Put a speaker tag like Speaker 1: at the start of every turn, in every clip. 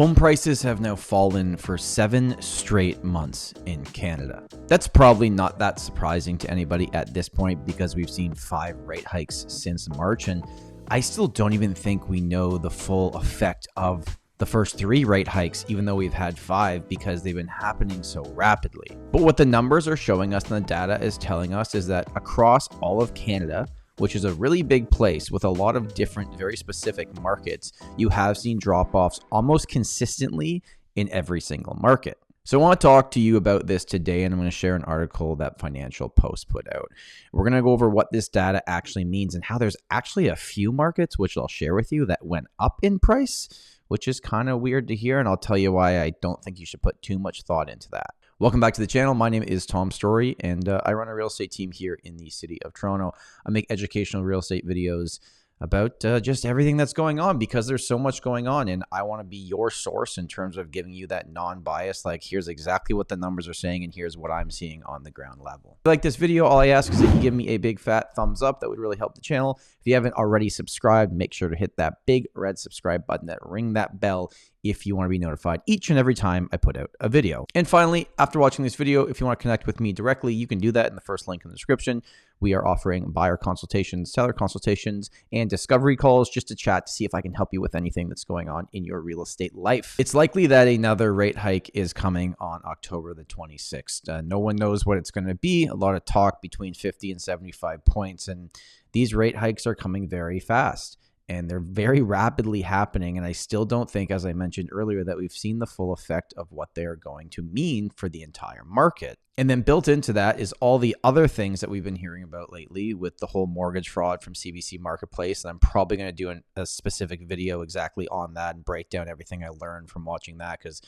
Speaker 1: Home prices have now fallen for 7 straight months in Canada. That's probably not that surprising to anybody at this point because we've seen 5 rate hikes since March, and I still don't even think we know the full effect of the first 3 rate hikes, even though we've had 5, because they've been happening so rapidly. But what the numbers are showing us and the data is telling us is that across all of Canada, which is a really big place with a lot of different, very specific markets, you have seen drop-offs almost consistently in every single market. So I want to talk to you about this today, and I'm going to share an article that Financial Post put out. We're going to go over what this data actually means and how there's actually a few markets, which I'll share with you, that went up in price, which is kind of weird to hear, and I'll tell you why I don't think you should put too much thought into that. Welcome back to the channel. My name is Tom Storey, and I run a real estate team here in the city of Toronto. I make educational real estate videos about just everything that's going on because there's so much going on, and I want to be your source in terms of giving you that non-bias, like here's exactly what the numbers are saying and here's what I'm seeing on the ground level. If you like this video, all I ask is that you give me a big fat thumbs up. That would really help the channel. If you haven't already subscribed, make sure to hit that big red subscribe button, ring that bell if you want to be notified each and every time I put out a video. And finally, after watching this video, if you want to connect with me directly, you can do that in the first link in the description. We are offering buyer consultations, seller consultations, and discovery calls just to chat to see if I can help you with anything that's going on in your real estate life. It's likely that another rate hike is coming on October the 26th. No one knows what it's going to be. A lot of talk between 50 and 75 points, and these rate hikes are coming very fast. And they're very rapidly happening. And I still don't think, as I mentioned earlier, that we've seen the full effect of what they're going to mean for the entire market. And then built into that is all the other things that we've been hearing about lately with the whole mortgage fraud from CBC Marketplace. And I'm probably going to do a specific video exactly on that and break down everything I learned from watching that, because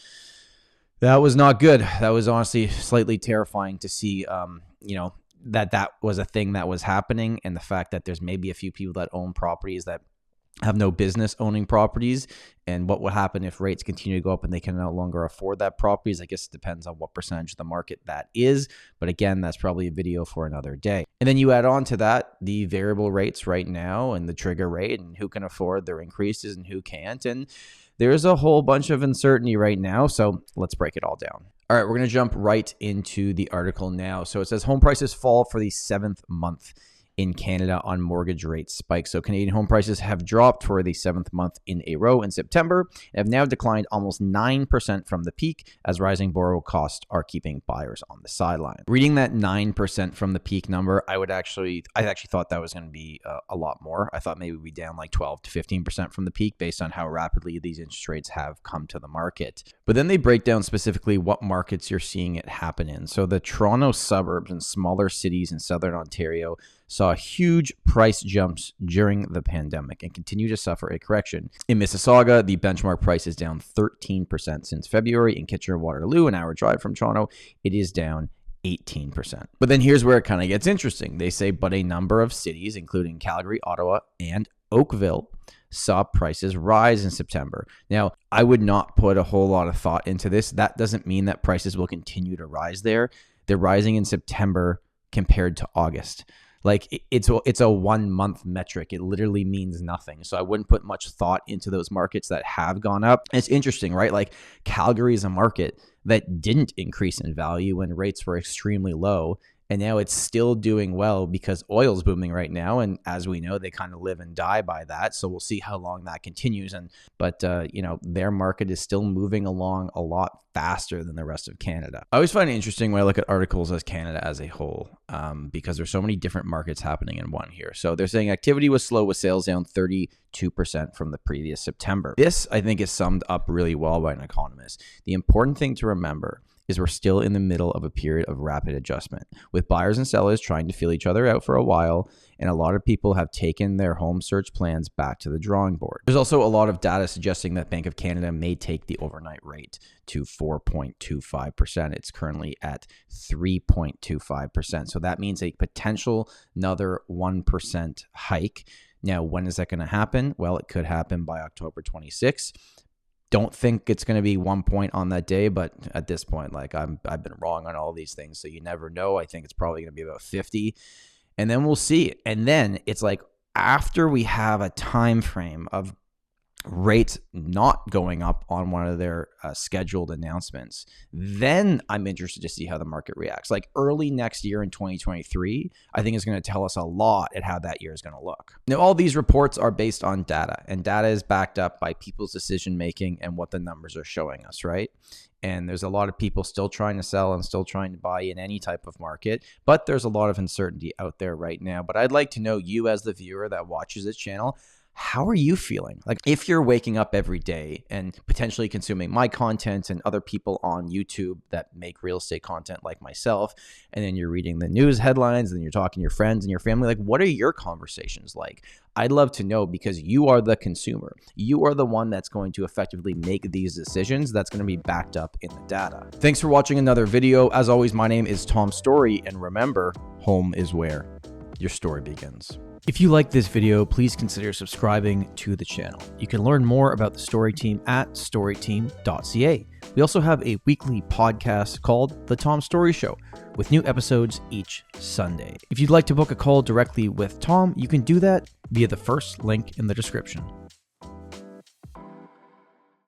Speaker 1: that was not good. That was honestly slightly terrifying to see, that was a thing that was happening. And the fact that there's maybe a few people that own properties that have no business owning properties, and what will happen if rates continue to go up and they can no longer afford that properties. I guess it depends on what percentage of the market that is. But again, that's probably a video for another day. And then you add on to that the variable rates right now and the trigger rate and who can afford their increases and who can't. And there's a whole bunch of uncertainty right now. So let's break it all down. All right, we're going to jump right into the article now. So it says home prices fall for the 7th month in Canada on mortgage rate spike. So Canadian home prices have dropped for the 7th month in a row in September and have now declined almost 9% from the peak as rising borrow costs are keeping buyers on the sideline. Reading that 9% from the peak number, I actually thought that was going to be a lot more. I thought maybe we'd be down like 12 to 15% from the peak based on how rapidly these interest rates have come to the market. But then they break down specifically what markets you're seeing it happen in. So the Toronto suburbs and smaller cities in Southern Ontario saw huge price jumps during the pandemic and continue to suffer a correction. In Mississauga, the benchmark price is down 13% since February. In Kitchener-Waterloo, an hour drive from Toronto, it is down 18%. But then here's where it kind of gets interesting. They say, but a number of cities, including Calgary, Ottawa, and Oakville, saw prices rise in September. Now, I would not put a whole lot of thought into this. That doesn't mean that prices will continue to rise there. They're rising in September compared to August. Like it's a 1 month metric. It literally means nothing. So I wouldn't put much thought into those markets that have gone up. And it's interesting, right? Like Calgary is a market that didn't increase in value when rates were extremely low. And now it's still doing well because oil's booming right now. And as we know, they kind of live and die by that. So we'll see how long that continues. But their market is still moving along a lot faster than the rest of Canada. I always find it interesting when I look at articles as Canada as a whole, because there's so many different markets happening in one here. So they're saying activity was slow with sales down 32% from the previous September. This, I think, is summed up really well by an economist. The important thing to remember is we're still in the middle of a period of rapid adjustment, with buyers and sellers trying to feel each other out for a while, and a lot of people have taken their home search plans back to the drawing board. There's also a lot of data suggesting that Bank of Canada may take the overnight rate to 4.25%. It's currently at 3.25%. So that means a potential another 1% hike. Now, when is that going to happen? Well, it could happen by October 26th. Don't think it's going to be 1 point on that day, but at this point, like I've been wrong on all these things, so you never know. I think it's probably going to be about 50, and then we'll see. And then it's like after we have a time frame of rates not going up on one of their scheduled announcements, then I'm interested to see how the market reacts. Like early next year in 2023, I think is going to tell us a lot at how that year is going to look. Now, all these reports are based on data, and data is backed up by people's decision making and what the numbers are showing us, right? And there's a lot of people still trying to sell and still trying to buy in any type of market, but there's a lot of uncertainty out there right now. But I'd like to know, you as the viewer that watches this channel, how are you feeling? Like if you're waking up every day and potentially consuming my content and other people on YouTube that make real estate content like myself, and then you're reading the news headlines and you're talking to your friends and your family, like what are your conversations like? I'd love to know, because you are the consumer. You are the one that's going to effectively make these decisions that's going to be backed up in the data. Thanks for watching another video. As always, my name is Tom Storey, and remember, home is where your story begins. If you like this video, please consider subscribing to the channel. You can learn more about the Storey Team at storeyteam.ca. We also have a weekly podcast called The Tom Storey Show, with new episodes each Sunday. If you'd like to book a call directly with Tom, you can do that via the first link in the description.